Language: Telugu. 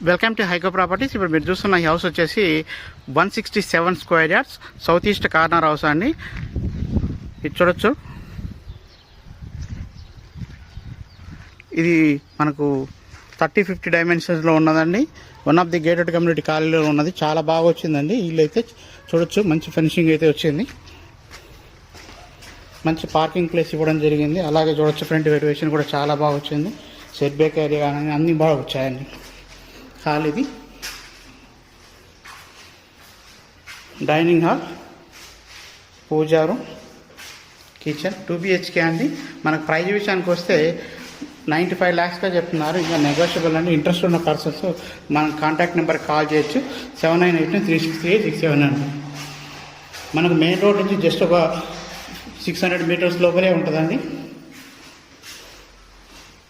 Welcome to హైకో properties. ఇప్పుడు మీరు చూస్తున్న ఈ హౌస్ వచ్చేసి 167 square yards south east corner house అండి. ఇది చూడొచ్చు. ఇది మనకు 30-50 డైమెన్షన్స్లో ఉన్నదండి. One of the gated community కాలనీలో ఉన్నది. చాలా బాగా వచ్చిందండి. ఇల్లు అయితే చూడొచ్చు, మంచి ఫినిషింగ్ అయితే వచ్చింది. మంచి పార్కింగ్ ప్లేస్ ఇవ్వడం జరిగింది. అలాగే చూడొచ్చు, ఫ్రంట్ వెరివేషన్ కూడా చాలా బాగా వచ్చింది. సెట్ బ్యాక్ ఏరియా కానీ అన్నీ బాగా వచ్చాయండి. హాల్ ఇది, డైనింగ్ హాల్, పూజా రూమ్, కిచెన్, 2 BHK అండి. మనకు ప్రైజ్ విషయానికి వస్తే 95 lakhsగా చెప్తున్నారు. ఇంకా నెగోషియబుల్ అండి. ఇంట్రెస్ట్ ఉన్న పర్సన్స్ మన కాంటాక్ట్ నెంబర్కి కాల్ చేయొచ్చు. 7989363867 అండి. మనకు మెయిన్ రోడ్ నుంచి జస్ట్ ఒక 600 మీటర్స్ లోపలే ఉంటుందండి.